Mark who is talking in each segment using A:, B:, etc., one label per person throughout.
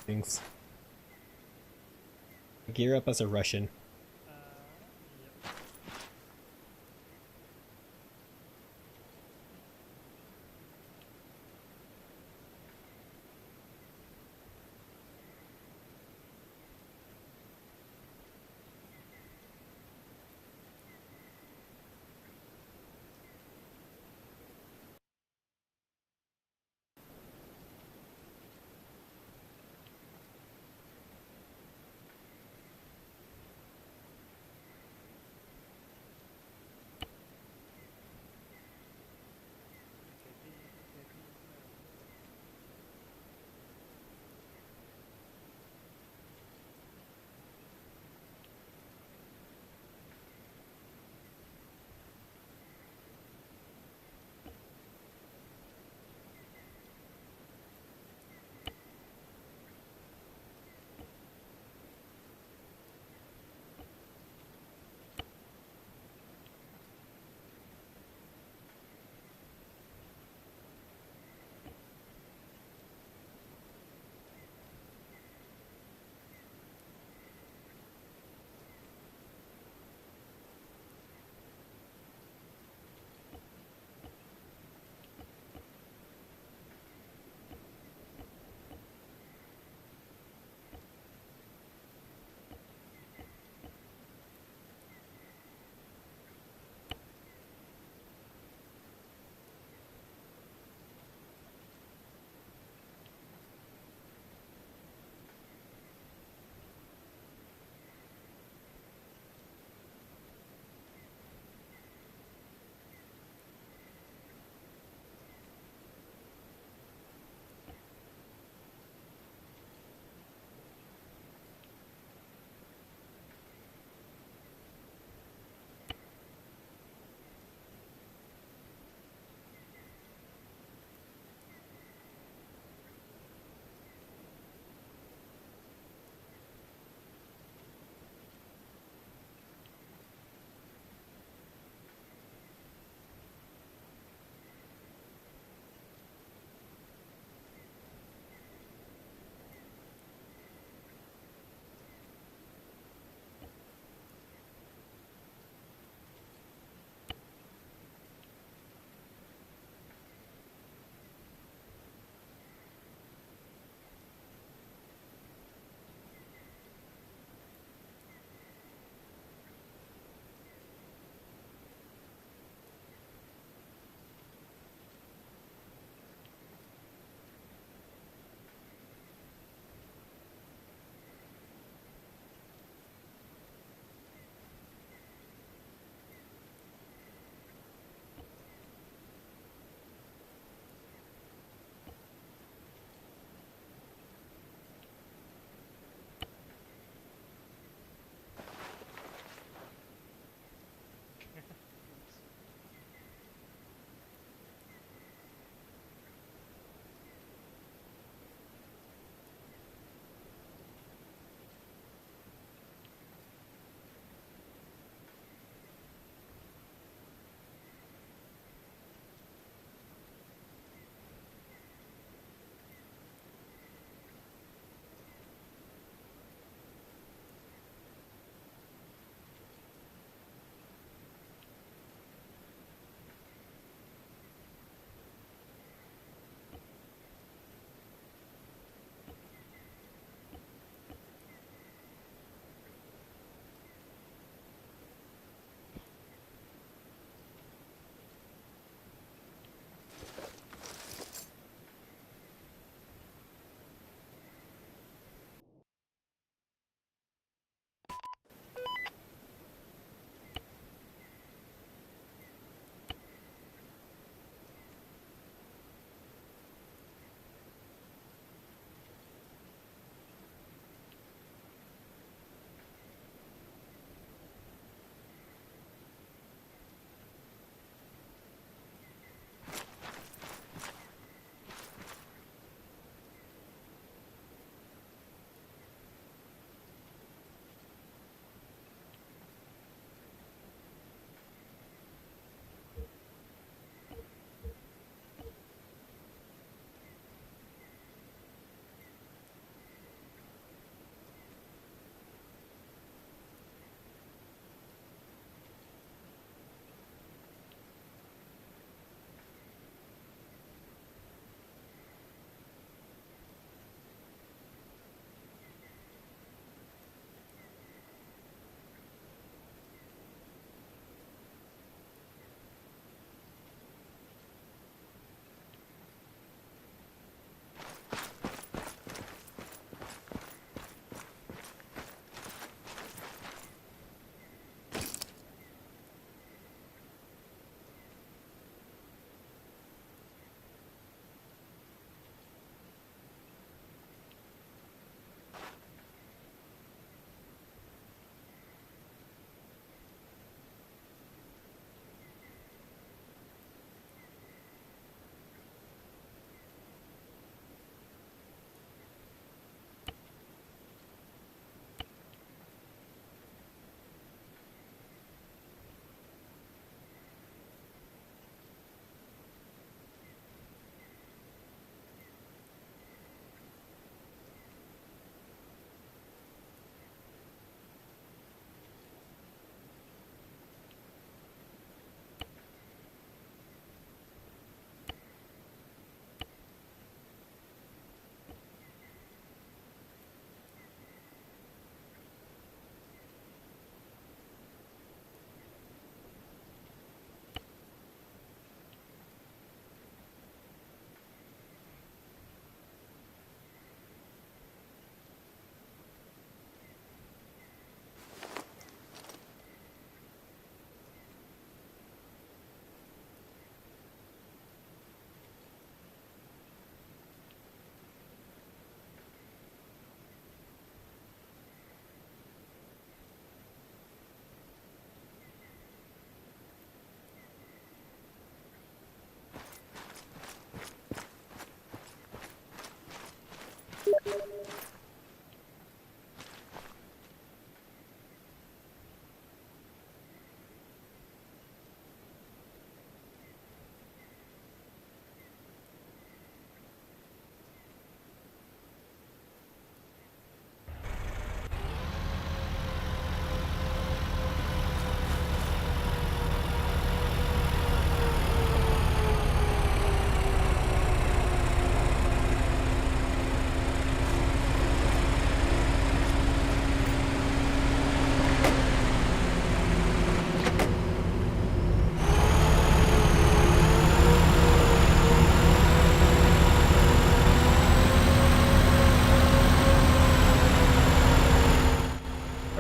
A: things. Gear up as a Russian.
B: Yep.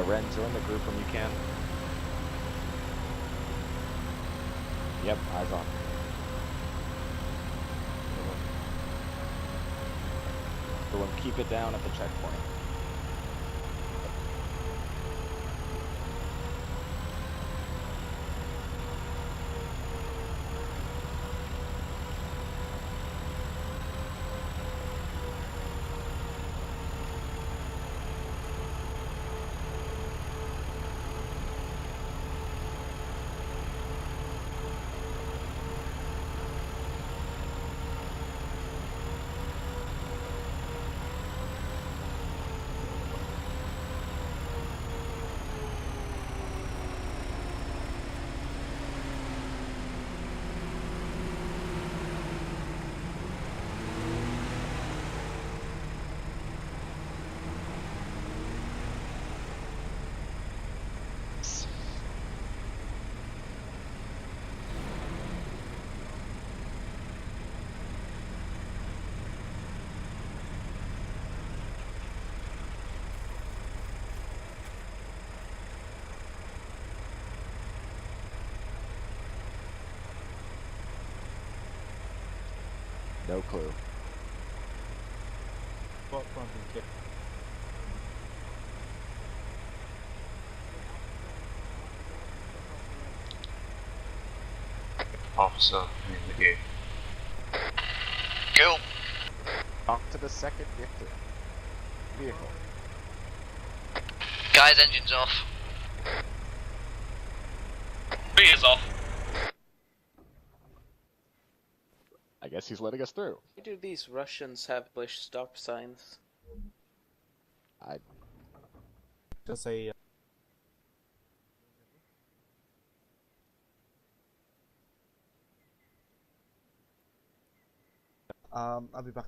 A: Ren, join the group when you can. Yep, eyes on. Everyone keep it down at the checkpoint. No clue.
C: Spot front and kick.
D: Officer in the gate. Go.
A: Talk to the second gifter. Vehicle.
D: Guys, engines off. Rear's off.
A: I guess he's letting us through.
E: Why do these Russians have English stop signs?
C: Just a I'll be back.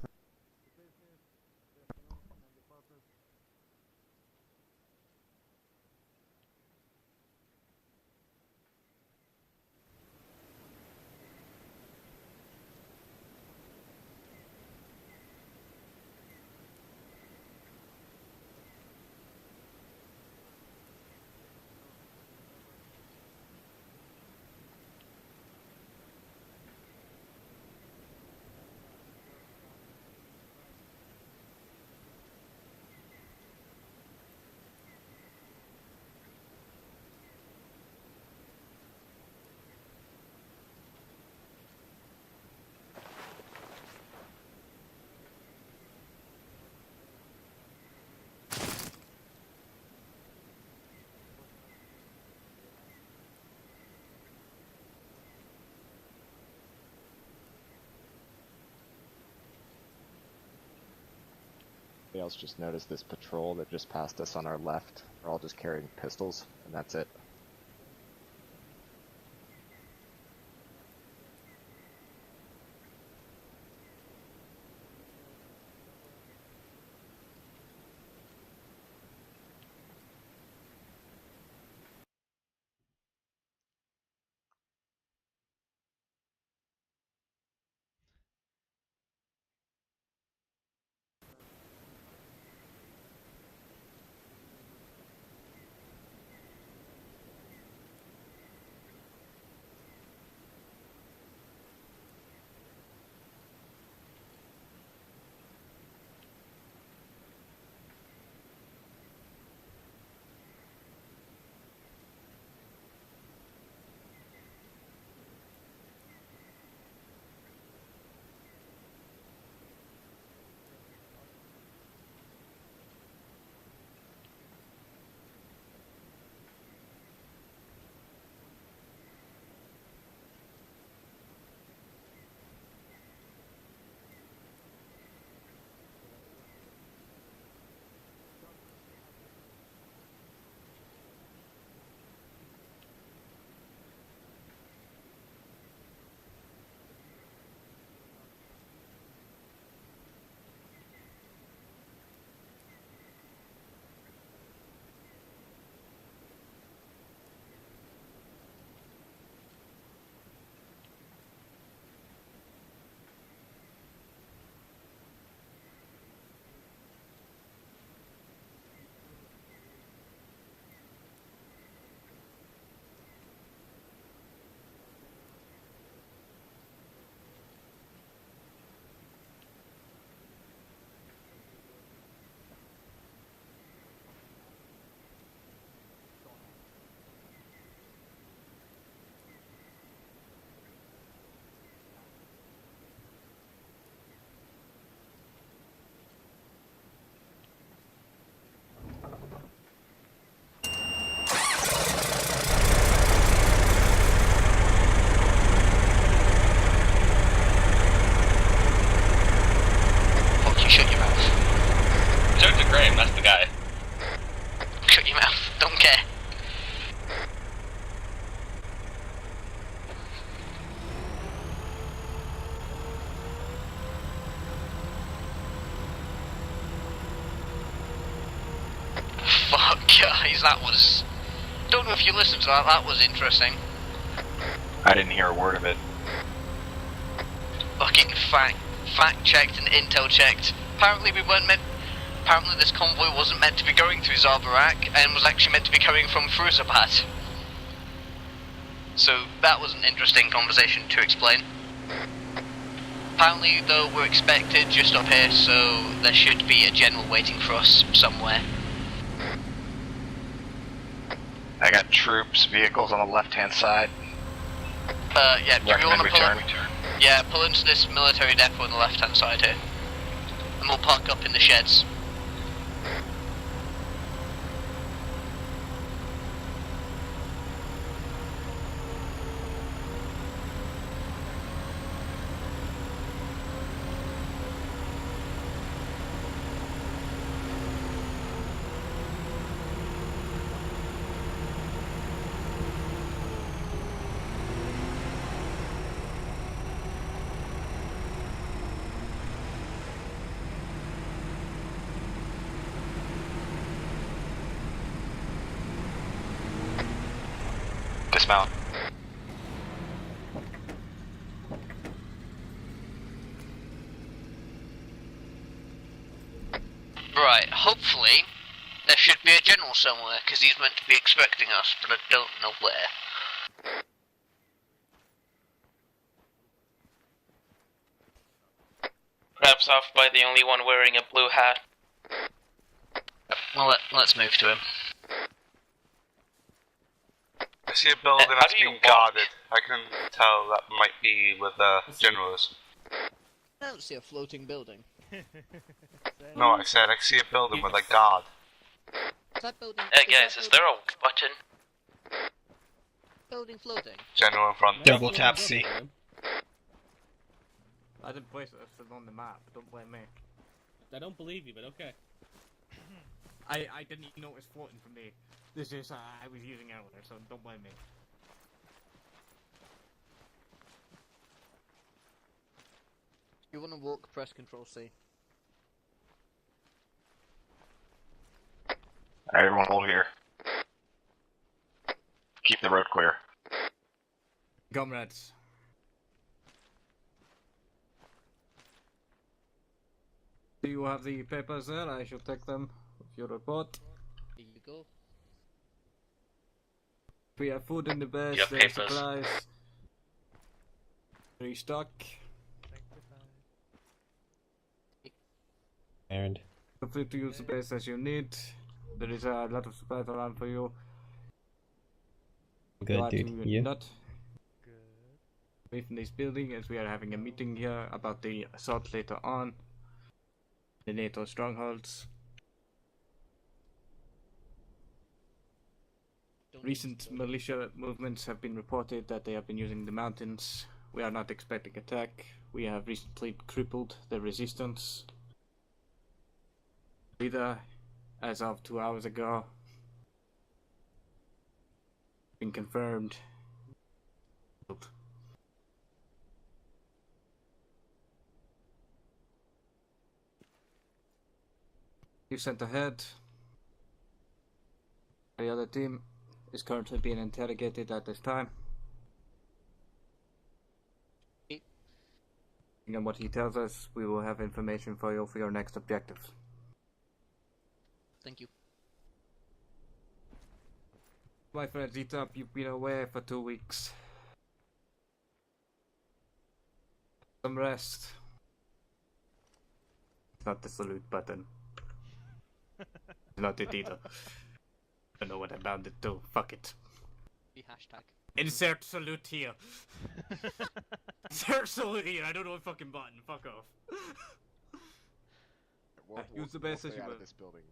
A: Anybody else just noticed this patrol that just passed us on our left? They're all just carrying pistols, and that's it.
D: Don't care. Fuck, guys, that was... Don't know if you listened to that, that was interesting.
F: I didn't hear a word of it.
D: Fucking fact checked and intel checked. Apparently we weren't meant... Apparently this convoy wasn't meant to be going through Zabarak and was actually meant to be coming from Fruzabad. So that was an interesting conversation to explain. Apparently though we're expected just up here, so there should be a general waiting for us somewhere.
F: I got troops, vehicles on the left-hand side.
D: Yeah, do you
F: Recommend
D: want to
F: we
D: pull
F: turn.
D: Yeah, pull into this military depot on the left-hand side here. And we'll park up in the sheds.
F: Dismount.
D: Right, hopefully there should be a general somewhere, because he's meant to be expecting us, but I don't know where.
E: Perhaps off by the only one wearing a blue hat.
D: Well, let's move to him.
G: I see a building
E: How
G: that's
E: do you
G: being
E: walk?
G: guarded. I can tell that might be with the generals.
H: I don't see a floating building.
G: No, I said I see a building with a guard.
H: Is that building?
E: Hey
H: is that
E: guys, is there a button?
H: building floating?
G: General in front.
I: Double tap C.
B: I didn't place it on the map, don't blame me.
I: I don't believe you, but okay.
B: I didn't even notice floating from me. This is I was using earlier, so don't blame me.
H: If you want to walk, press Control C.
F: Alright, everyone hold here. Keep the road clear.
B: Comrades. Do you have the papers there? I shall take them with your report.
H: Here you go.
B: We have food in the base,
E: Your
B: there are
E: papers.
B: supplies. Restock.
I: And
B: Feel free to use the base as you need. There is a lot of supplies around for you.
I: good,
B: Glad
I: dude.
B: to
I: You?
B: not away from this building as we are having a meeting here about the assault later on. The NATO strongholds.
H: Don't
B: Recent
H: use the-
B: militia movements have been reported that they have been using the mountains. We are not expecting attack. We have recently crippled the resistance. Leader, as of 2 hours ago, been confirmed. You sent ahead. The other team is currently being interrogated at this time. And what he tells us, we will have information for you for your next objective.
H: Thank you.
B: My friend Zitop, you've been away for 2 weeks. Some rest. It's not the salute button. It's not it either. I don't know what I bound it to. Fuck it.
H: The hashtag.
B: Insert salute here. Insert salute here. I don't know what fucking button. Fuck off. Use the best as you
A: out
B: will.
A: of this building.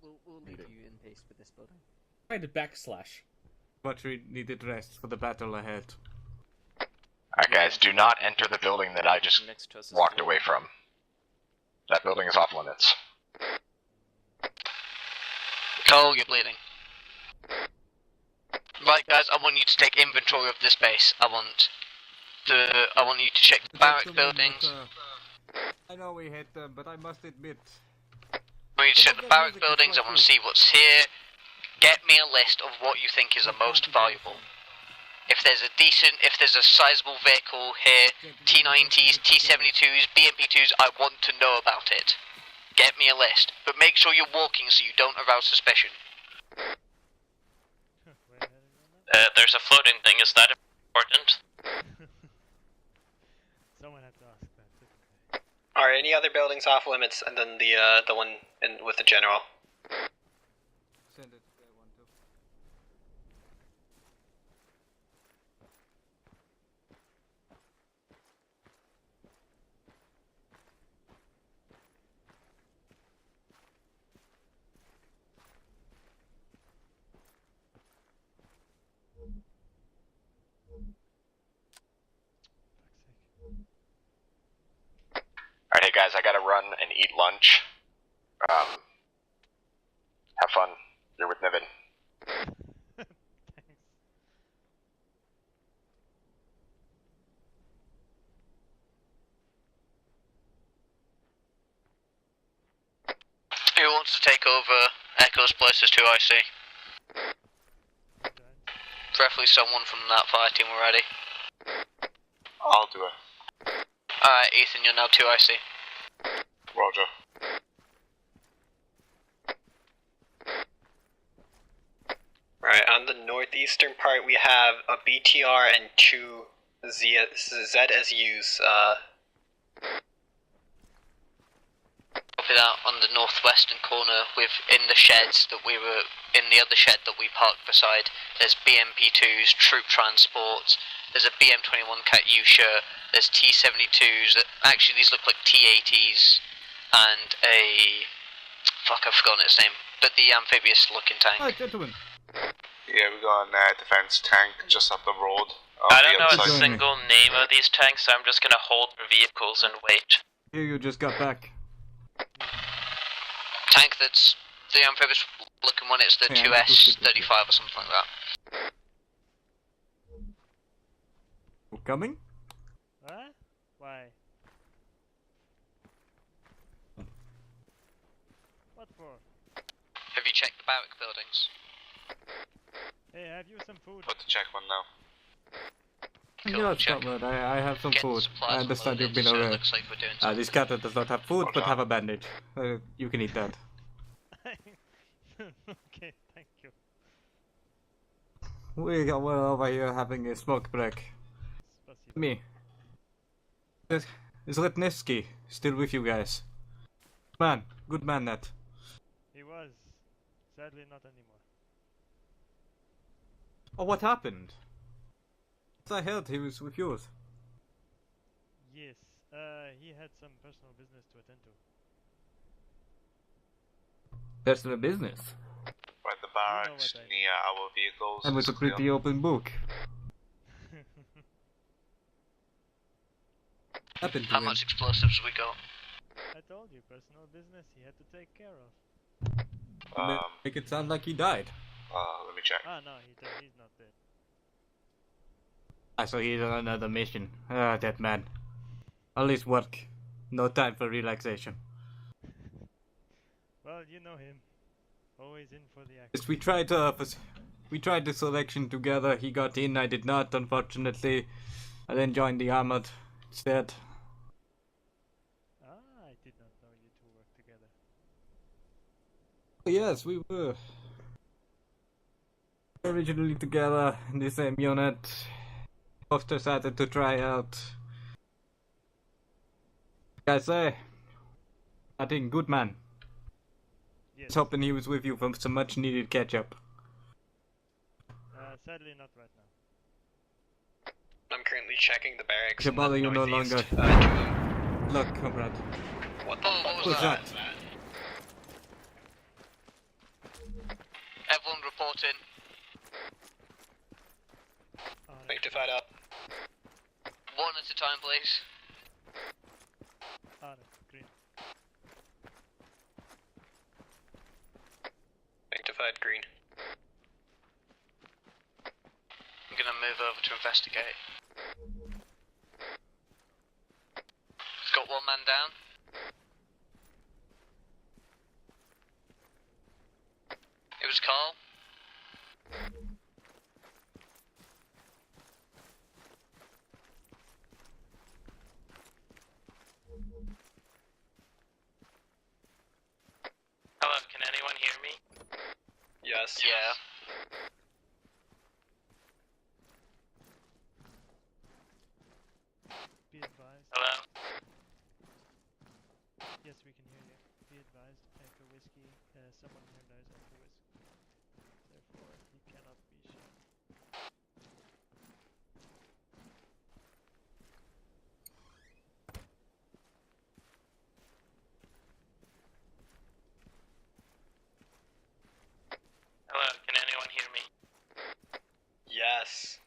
H: We'll leave you in peace with this building.
I: Try to backslash.
B: Much needed rest for the battle ahead.
F: Alright guys, do not enter the building that I just
E: Next to us is
F: walked
E: blue.
F: away from. That building is off limits.
D: Oh, you're bleeding. Right, guys, I want you to take inventory of this base. I want you to check the barrack buildings.
B: I know we hate them, but I must admit.
D: I want you to check the barrack buildings. I want to see what's here. Get me a list of what you think is the most valuable. If there's a sizable vehicle here, T90s, T72s, BMP2s, I want to know about it. Get me a list, but make sure you're walking so you don't arouse suspicion.
E: There's a floating thing, is that important?
J: Someone had to ask that. It's okay.
K: Are any other buildings off limits, and then the one with the general?
B: Send it if they want to.
F: Alright, hey guys, I gotta run and eat lunch. Have fun. You're with Niven.
J: Thanks.
D: Who wants to take over Echo's places too, I see? Preferably someone from that fire team already.
G: I'll do it.
D: Alright, Ethan, you're now 2 IC.
G: Roger.
K: Right, on the northeastern part we have a BTR and 2 ZSUs.
D: Copy that. On the northwestern corner, in the sheds that we were in, the other shed that we parked beside, there's BMP2s, troop transports. There's a BM21 Katyusha. There's T72s. Actually, these look like T80s, and a I've forgotten its name, but the amphibious-looking tank.
B: Hi, gentlemen.
G: Yeah, we got a defense tank just up the road.
E: I don't know a single name of these tanks, so I'm just gonna hold their vehicles and wait.
B: Here, you just got back.
D: Tank that's the amphibious-looking one. It's the 2S35 or something like that.
B: You coming?
J: What? Why? What for?
D: Have you checked the barrack buildings?
J: Hey, have you some food?
G: Put the check one now.
B: Yeah, Scotland, I have some food. I understand you've been away. This cat does not have food, but have a bandage. You can eat that.
J: Okay, thank you.
B: We are over here having a smoke break.
J: Spasibo.
B: Me. Is Letneski still with you guys? Man, good man that.
J: He was. Sadly not anymore.
B: Oh, what happened? I heard he was with yours.
J: Yes, he had some personal business to attend to.
B: Personal business?
G: Right, the barracks near our vehicles.
B: That was a pretty open book. Happened to
D: How
B: him.
D: much explosives have we got?
J: I told you, personal business he had to take care of.
B: Make it sound like he died.
G: Let me check.
J: Ah, no, he's not dead.
B: I saw he's on another mission. Ah, that man. All his work. No time for relaxation.
J: Well, you know him. Always in for the action.
B: Yes, we tried the selection together. He got in, I did not, unfortunately. I then joined the armored instead.
J: Ah, I did not know you two worked together.
B: Yes, we were originally together in the same unit. Both decided to try out. Like I say, I think good man.
J: Yes.
B: I was hoping he was with you for some much needed catch up.
J: Sadly not right now.
K: I'm currently checking the barracks.
B: Should bother you no longer. Look, comrade.
K: What the fuck
B: was that?
D: Everyone report in.
K: Sanctified up.
D: One at a time, please.
J: Green.
K: Sanctified
D: I'm gonna move over to investigate. Got one man down. It was Carl.
E: Hello, can anyone hear me?
K: Yes.
D: Yeah.
J: Be advised.
E: Hello?
J: Yes, we can hear you. Be advised, Anchor Whiskey, someone here knows Anchor Whiskey. Therefore, he cannot be shot.
E: Hello, can anyone hear me?
K: Yes.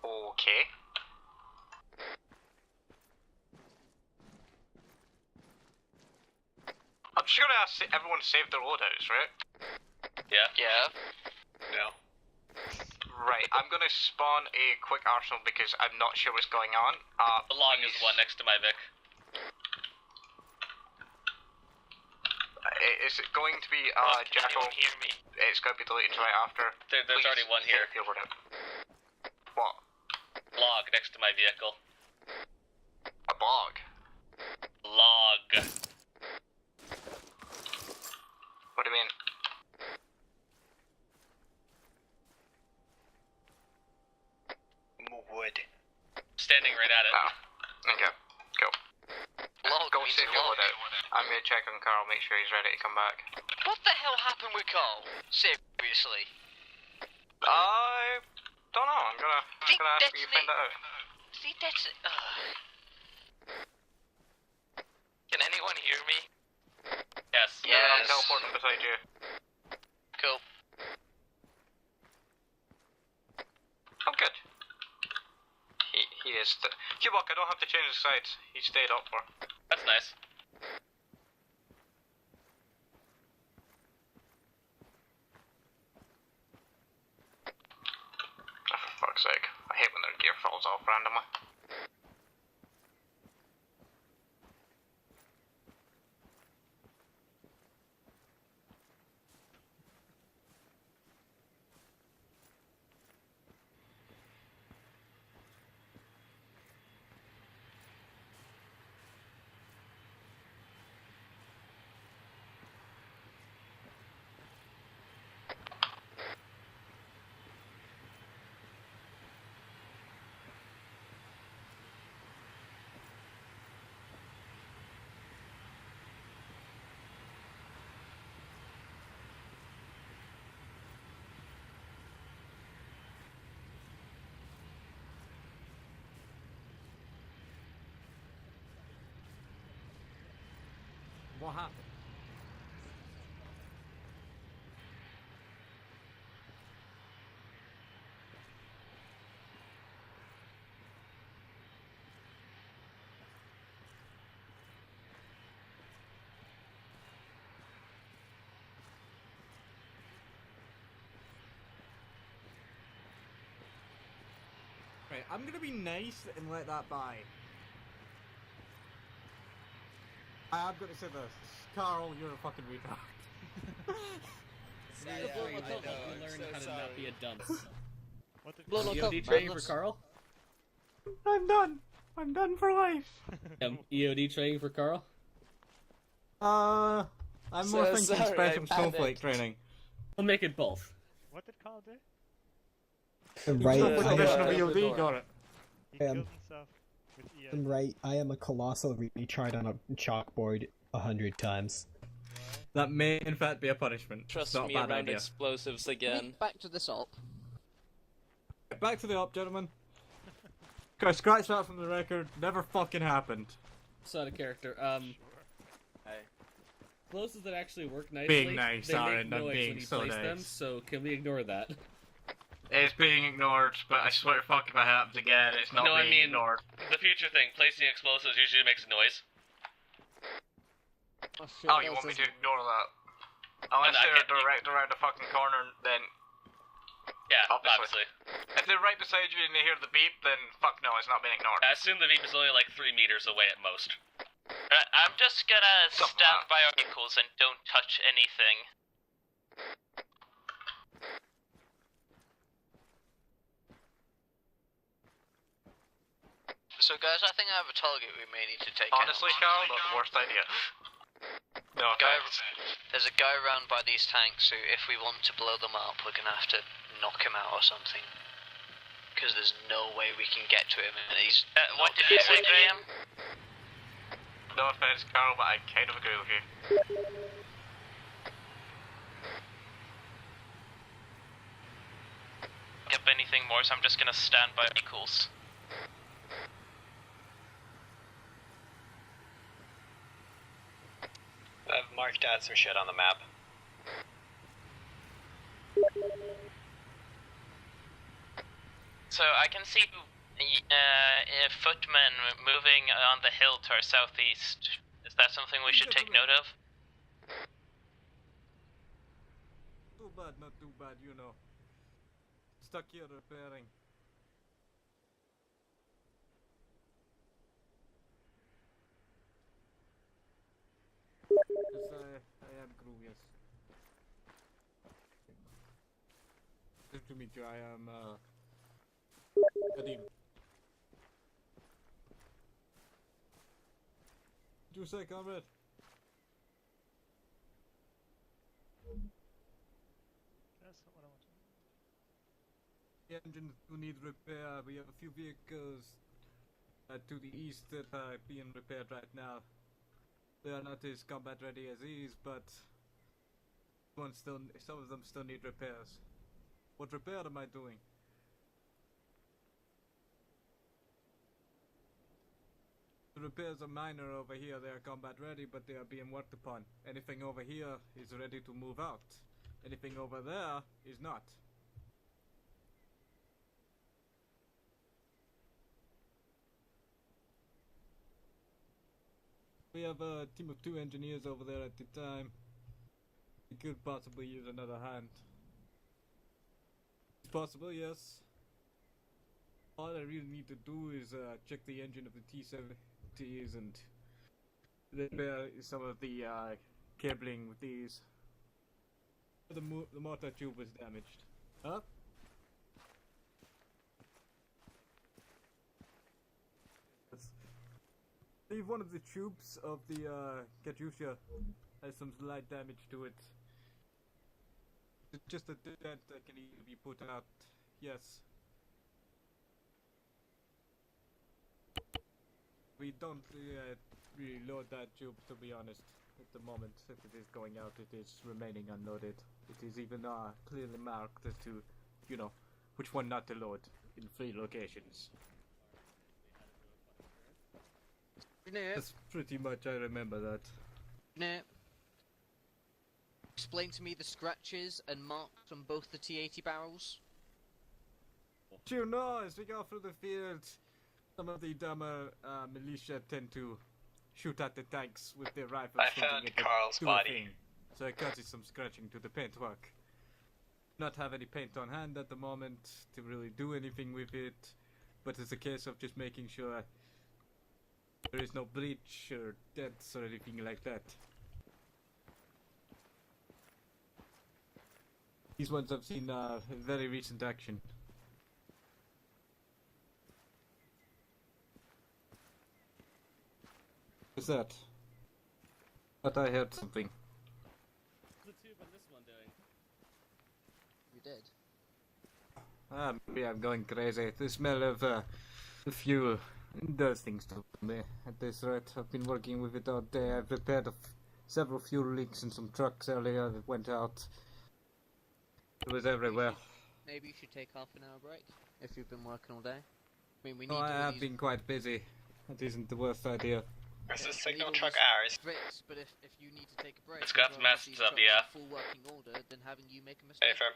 F: Okay. I'm just gonna ask everyone to save their loadouts, right?
E: Yeah?
D: Yeah.
K: No.
F: Right, I'm gonna spawn a quick arsenal because I'm not sure what's going on.
E: The log is the one next to my Vic.
F: Is it going to be,
E: Can
F: Jackal?
E: anyone hear me?
F: It's gonna be deleted right after.
E: There's
F: Please
E: already one here.
F: save your loadout. What?
E: Log next to my vehicle.
F: A bog?
E: Log.
F: What do you mean?
K: Wood.
E: Standing right at it.
F: Oh. Okay, cool.
D: Log
F: Go
D: means
F: save your
D: log.
F: loadout. I'm gonna check on Carl, make sure he's ready to come back.
D: What the hell happened with Carl? Seriously.
F: I don't know, I'm gonna ask you to find that out.
D: See, that's it.
E: Can anyone hear me? Yes.
F: Yeah, I'm
D: Yes.
F: teleporting beside you.
D: Cool.
F: Oh, good. He is. Cubok, I don't have to change the sides. He stayed up for.
E: That's nice.
F: Oh, for fuck's sake. I hate when their gear falls off randomly.
B: What happened? Right, I'm gonna be nice and let that by. I'm gonna say this. Carl, you're a fucking retard.
I: You learn how to not be a dunce.
J: What did
H: Blow no
I: EOD
H: cover,
I: training
H: man.
I: for Carl?
B: I'm done. I'm done for life.
I: EOD training for Carl?
B: I'm
H: So
B: more thinking
H: sorry,
B: special
H: I
B: snowflake
H: panicked.
B: training.
I: We'll make it both.
J: What did Carl do?
C: Right,
B: Snowflake
C: I
B: edition of
C: am,
B: EOD got it.
J: He
C: Um,
J: killed himself with EO.
C: I'm right. I am a colossal retard on a chalkboard 100 times.
B: That may in fact be a punishment.
H: Trust
B: Not
H: me
B: a bad
H: around
B: idea.
H: explosives again.
D: Back to this op.
B: Back to the op, gentlemen. Okay, scratch that from the record. Never fucking happened.
I: It's out of character.
H: Hey.
I: explosives that actually work nicely,
B: Being nice
I: they
B: aren't
I: make noise
B: being
I: when you
B: so
I: place them,
B: nice.
I: so can we ignore that?
B: It's being ignored, but I swear to fuck if it happens again, it's not being ignored.
E: The future thing, placing explosives usually makes a noise.
B: Oh, you want me to ignore that? Unless they're right around the fucking corner, then...
E: Yeah,
B: obviously. If they're right beside you and they hear the beep, then fuck no, it's not being ignored.
E: I assume the beep is only like 3 meters away at most. I'm just gonna stand by our vehicles and don't touch anything.
D: So guys, I think I have a target we may need to take
B: Honestly,
D: out.
B: Carl, not the worst idea. No offense.
D: There's a guy around by these tanks who, if we want to blow them up, we're gonna have to knock him out or something. Because there's no way we can get to him, and he's...
E: what did you say, Graham?
B: No offense, Carl, but I kind of agree with you.
E: Up anything more, so I'm just gonna stand by vehicles.
K: I've marked out some shit on the map.
E: So I can see footmen moving on the hill to our southeast. Is that something we should take note of?
B: Too bad, not too bad, you know. Stuck here repairing. Yes, I am crew, yes. Nice to meet you, I am, Kadim. What you say, comrade?
J: That's not what I want to do.
B: The engines do need repair. We have a few vehicles to the east that are being repaired right now. They are not as combat ready as these, but some of them still need repairs. What repair am I doing? The repairs are minor over here. They are combat ready, but they are being worked upon. Anything over here is ready to move out. Anything over there is not. We have a team of 2 engineers over there at the time. We could possibly use another hand. It's possible, yes. All I really need to do is check the engine of the T-70s and repair some of the cabling with these. The motor tube was damaged. Huh? I believe one of the tubes of the Katyusha has some slight damage to it. It's just a dent that can easily be put out. Yes. We don't really load that tube, to be honest. At the moment, if it is going out, it is remaining unloaded. It is even clearly marked as to, you know, which one not to load in 3 locations. That's pretty much, I remember that.
H: Nah. Explain to me the scratches and marks on both the T-80 barrels.
B: You know, as we go through the field, some of the dumber militia tend to shoot at the tanks with their rifles.
K: I found Carl's body.
B: So it causes some scratching to the paintwork. Not have any paint on hand at the moment to really do anything with it, but it's a case of just making sure there is no breach or dents or anything like that. These ones I've seen very recent action. What's that? But I heard something.
I: What's the tube on this one doing?
H: You did.
B: Maybe I'm going crazy. The smell of the fuel does things to me at this rate. I've been working with it all day. I've repaired several fuel leaks in some trucks earlier that went out. It was everywhere.
H: Maybe you should take half an hour break if you've been working all day. I mean, we need
B: I
H: to
B: have been quite busy. That isn't the worst idea.
K: This is signal truck R. hours.
H: breaks, but if you need to take a break,
E: It's got
H: as long as
E: messed
H: the
E: up,
H: truck's in
E: yeah.
H: full working order, then having you make a
K: Hey,
H: mistake.
K: firm.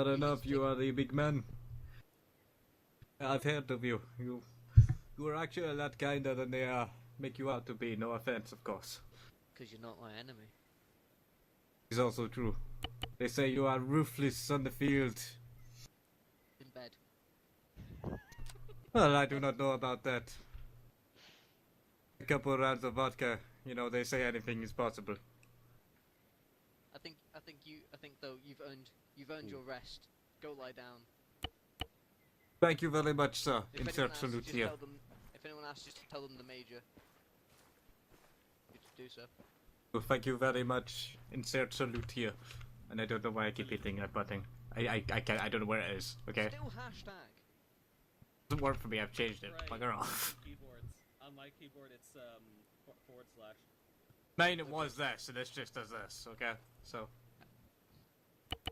B: Fair enough, you are the big man. I've heard of you. You are actually a lot kinder than they make you out to be. No offense, of course.
H: Because you're not my enemy.
B: It's also true. They say you are ruthless on the field.
H: In bed.
B: Well, I do not know about that. A couple of rounds of vodka, you know, they say anything is possible.
H: I think though you've earned your rest. Go lie down.
B: Thank you very much, sir.
H: If anyone
B: Insert
H: asks,
B: salute
H: just
B: here.
H: tell them. If anyone asks, just tell them the major. You should do so.
B: Well, thank you very much. Insert salute here. And I don't know why I keep hitting that button. I can't. I don't know where it is. Okay.
H: Still hashtag.
B: Doesn't work for me. I've changed it.
I: Right.
B: Bugger off.
I: Keyboards. On my keyboard, it's /.
B: Mine it was this, and this just does this. Okay. So.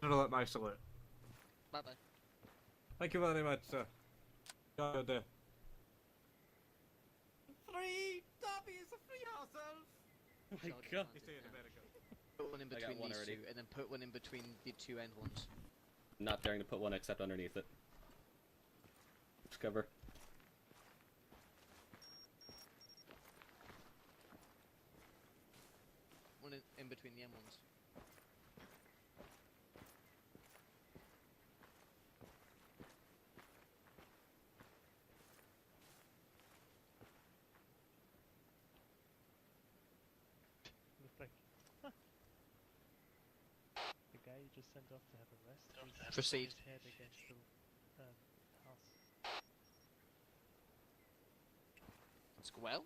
B: I'm gonna let my salute.
H: Bye bye.
B: Thank you very much, sir. Enjoy your day. Free Dobby's a free ourselves.
I: Oh my
H: Charge
I: god.
H: advantage
B: They say in
H: now.
B: America.
H: Put one in
I: I got
H: between
I: one
H: these
I: already.
H: two, and then put one in between the two end ones.
I: Not daring to put one except underneath it. Cover.
H: One in between the M ones.
J: Look like the guy you just sent off to have a rest. He's
H: Proceed.
J: his head against the house.
H: Squell?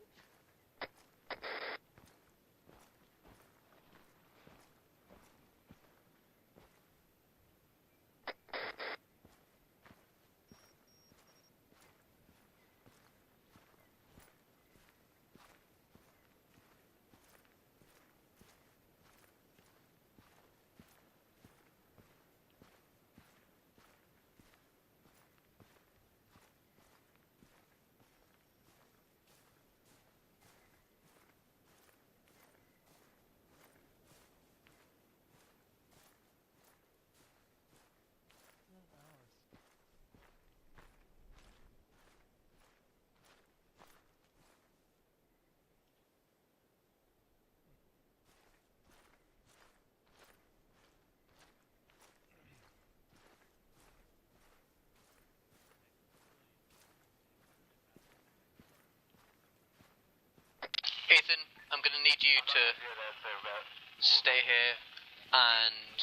J: Not ours.
D: Ethan, I'm gonna need you to stay here and,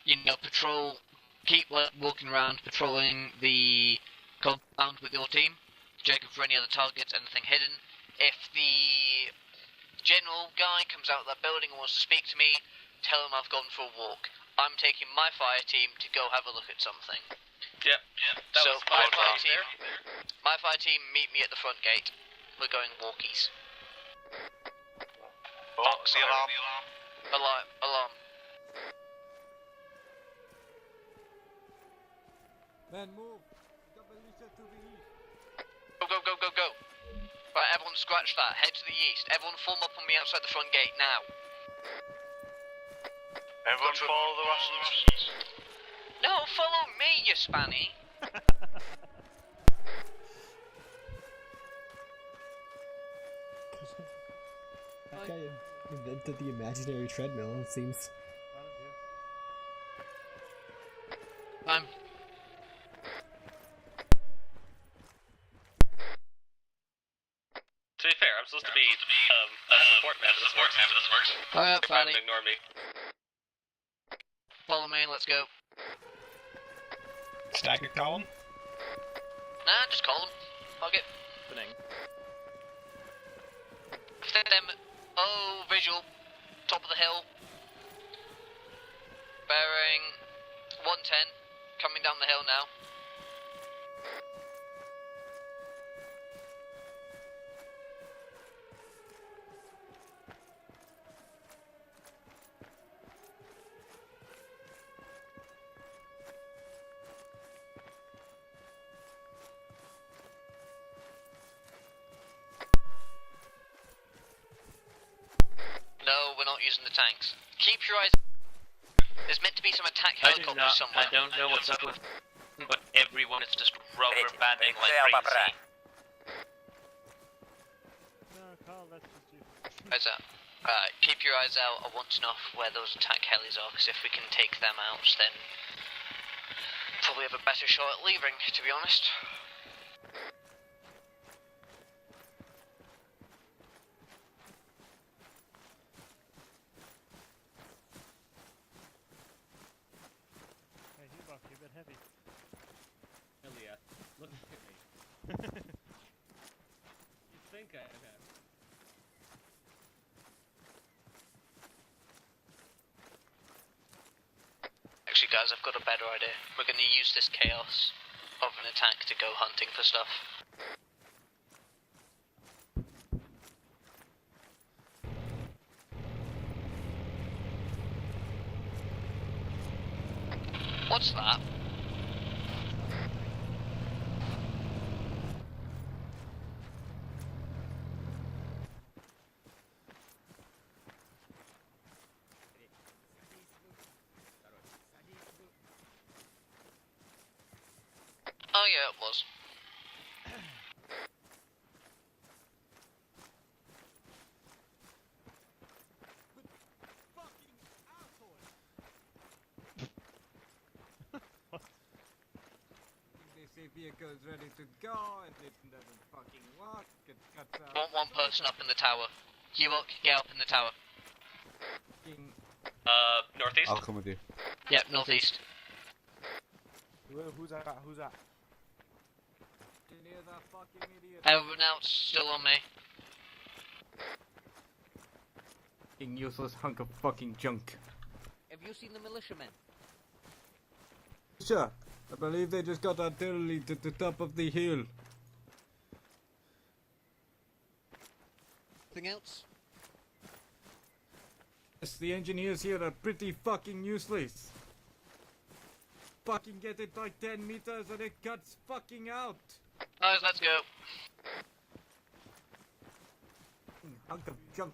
D: you know, patrol, keep walking around, patrolling the compound with your team. Jacob for any other targets, anything hidden. If the general guy comes out of that building and wants to speak to me, tell him I've gone for a walk. I'm taking my fire team to go have a look at something.
E: Yep. That
D: So
E: was
D: my
E: fine.
D: fire team meet me at the front gate. We're going walkies.
G: Box the alarm.
D: Alarm.
B: Man, move. Got militia to the east.
D: Go. Right, everyone scratch that. Head to the east. Everyone form up on me outside the front gate now.
G: Everyone follow the Russians.
D: No, follow me, you spanny.
C: That guy invented the imaginary treadmill, it seems.
D: I'm.
E: To be fair, I'm supposed to be a support man for this works.
D: Hurry up,
E: Try to
D: Fanny.
E: ignore me.
D: Follow me, let's go.
K: Stagger column?
D: Nah, just call them. Fuck it. Set them. Oh, visual. Top of the hill. Bearing 110. Coming down the hill now. using the tanks. Keep your eyes. There's meant to be some attack helicopters somewhere.
E: I don't know what's up with, but everyone is just rubber banding like crazy.
J: No, Carl, that's just you.
D: Where's that? Keep your eyes out. I want to know where those attack helis are, because if we can take them out, then probably have a better shot at leaving, to be honest.
J: Hey, Hubok, you're a bit heavy.
I: Hell yeah. Look at me. You think I am heavy?
D: Actually, guys, I've got a better idea. We're going to use this chaos of an attack to go hunting for stuff. What's that? Oh yeah, it was.
B: They say vehicle is ready to go, and it doesn't fucking work. It cuts out.
D: Want one person up in the tower. Hewok, get up in the tower.
B: Fucking
E: Northeast?
L: I'll come with you.
D: Yep, northeast.
L: Who's that? Who's that?
B: Can you hear that fucking idiot?
D: Everyone else still on me.
B: Fucking useless hunk of fucking junk.
H: Have you seen the militiamen?
B: Sure. I believe they just got artillery to the top of the hill.
H: Anything else?
B: Yes, the engineers here are pretty fucking useless. Fucking get it like 10 meters and it cuts fucking out.
D: Guys, let's go.
B: Hunk of junk.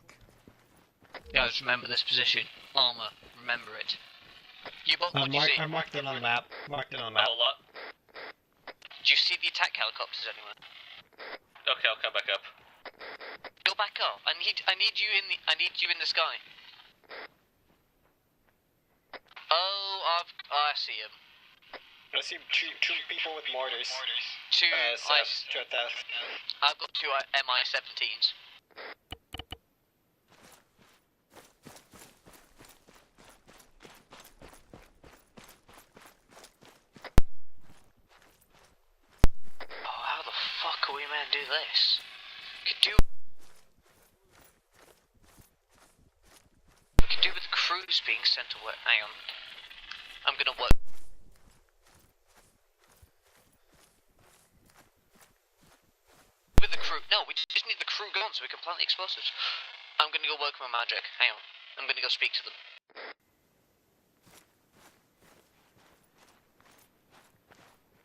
D: Guys, remember this position. Armor, remember it. Hewok, what do you see?
K: I marked it on the map. Marked it on the map.
E: A lot.
D: Do you see the attack helicopters anywhere?
E: Okay, I'll come back up.
D: Go back up. I need you in the sky. Oh, I see him.
K: I see two people with mortars.
D: Two
K: South.
D: I've got two MI-17s. Oh, how the fuck are we meant to do this? We could do with crews being sent to work. Hang on. I'm gonna work. With the crew. No, we just need the crew gone so we can plant the explosives. I'm gonna go work my magic. Hang on. I'm gonna go speak to them.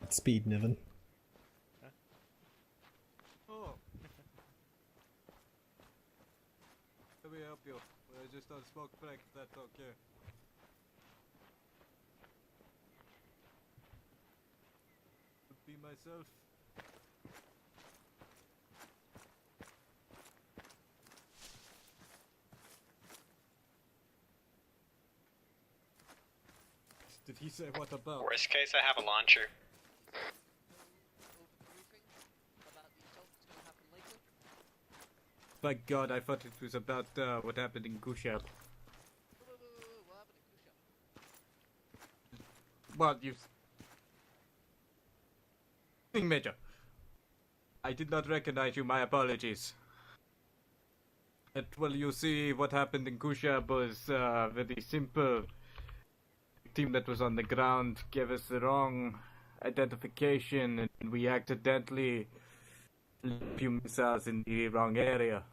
C: Speed, Niven.
B: Oh. Let me help you. We're just on smoke break, if that's okay. Be myself. Did he say what about?
K: Worst case, I have a launcher.
B: By God, I thought it was about what happened in Kushab. Well, you... Major. I did not recognize you, my apologies. Well, you see, what happened in Kushab was very simple. The team that was on the ground gave us the wrong identification, and we accidentally lit a few missiles in the wrong area.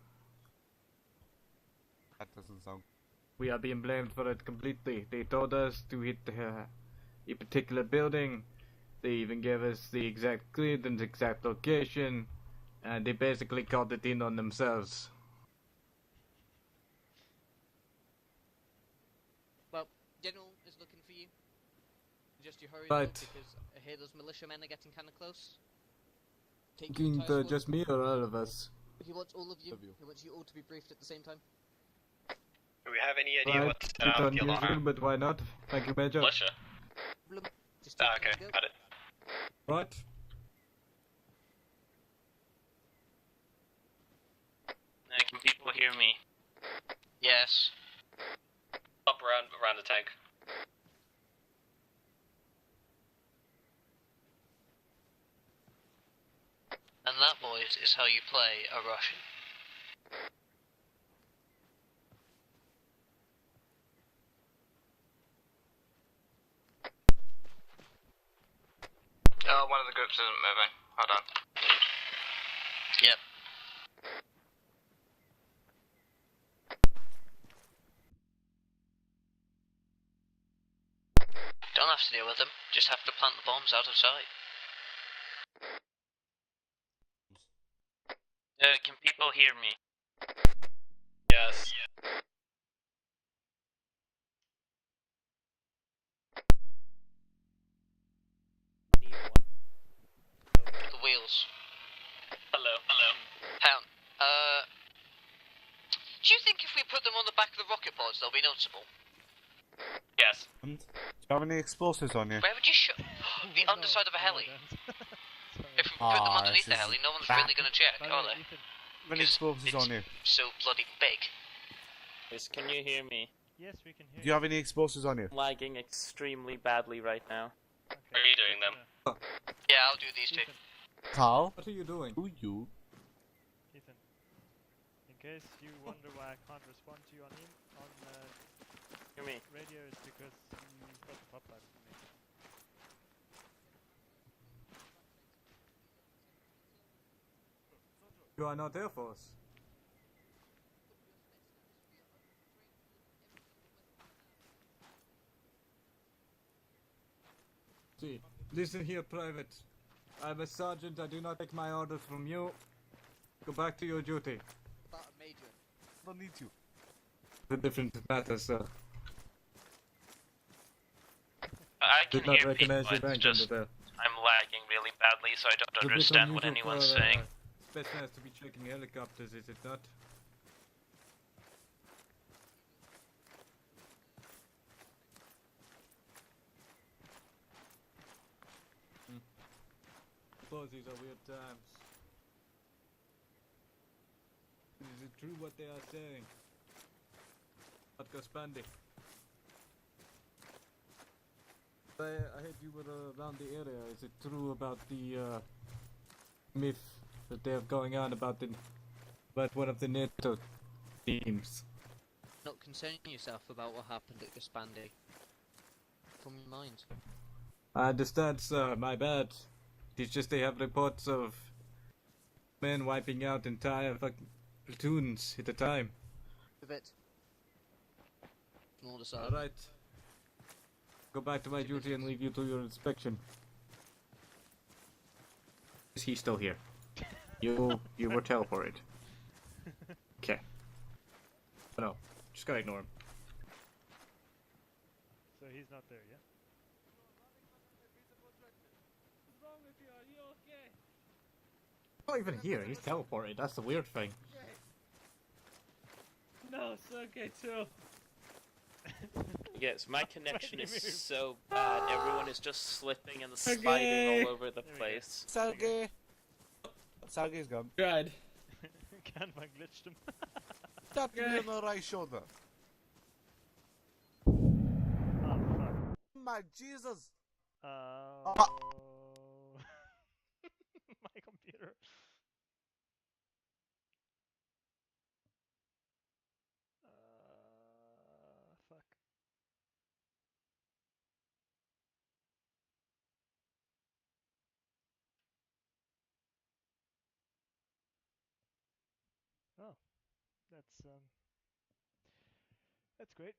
L: That doesn't sound...
B: We are being blamed for it completely. They told us to hit a particular building. They even gave us the exact grid and the exact location, and they basically called it in on themselves.
H: suggest you hurry
B: Right.
H: though, because I hear those militiamen are getting kind of close. Take your
B: Thinking
H: entire squad.
B: just me or all of us?
H: He wants all of you. He wants you all to be briefed at the same time.
K: Do we have any idea
B: Right,
K: what's
B: it's
K: the
B: unusual,
K: alarm?
B: but why not? Thank you, Major.
E: Militia.
H: Just take
K: Okay,
H: it and go.
K: got it.
B: Right.
E: Can people hear me?
D: Yes.
E: Up around the tank.
D: And that, boys, is how you play a Russian.
F: One of the groups isn't moving. Hold on.
D: Yep. Don't have to deal with them, just have to plant the bombs out of sight.
E: Can people hear me?
K: Yes.
D: The wheels.
E: Hello.
D: Pound. Do you think if we put them on the back of the rocket pods, they'll be noticeable?
E: Yes.
G: Do you have any explosives on you?
D: Where would you show? The underside of a heli. If we put them underneath the heli, no one's really going to check, are they?
G: How many explosives on you?
D: So bloody big.
L: Yes, can you hear me?
J: Yes, we can hear
G: Do you have any explosives on you?
L: Lagging extremely badly right now.
E: Are you doing them?
D: Yeah, I'll do these two.
G: Carl?
B: What are you doing?
G: Who you?
J: Ethan, in case you wonder why I can't respond to you on
L: Hear me.
J: radio, it's because you've got the pop pipe from me.
B: You are not Air Force. See, listen here, Private. I'm a sergeant. I do not take my orders from you. Go back to your duty.
H: But Major.
G: Don't need you.
B: The different matter, sir.
E: I can
B: Did not
E: hear
B: recognize
E: people,
B: your rank
E: it's just
B: under there.
E: I'm lagging really badly, so I don't
B: It's a bit
E: understand what
B: unusual
E: anyone's
B: for,
E: saying.
B: Spetznaz to be checking helicopters, is it not? Suppose these are weird times. Is it true what they are saying? Vodka Spandy. I heard you were around the area. Is it true about the myth that they have going on about one of the NATO teams?
H: Not concerning yourself about what happened at Gaspandi. From your mind.
B: I understand, sir. My bad. It's just they have reports of men wiping out entire fucking platoons at a time.
H: Of it. From all the sides.
B: All right. Go back to my duty and leave you to your inspection. Is he still here? You were teleported. Okay. Oh, no, just gotta ignore him.
J: So he's not there yet?
B: Not even here. He's teleported. That's the weird thing.
I: No, it's okay too.
L: Yes, my connection is so bad. Everyone is just slipping and sliding all over the place.
G: Sergey! Sergey's gone.
I: Good.
J: Kanban glitched him.
G: Tap me on the right shoulder.
J: Oh fuck.
G: My Jesus!
J: My computer. Fuck. Oh, that's great.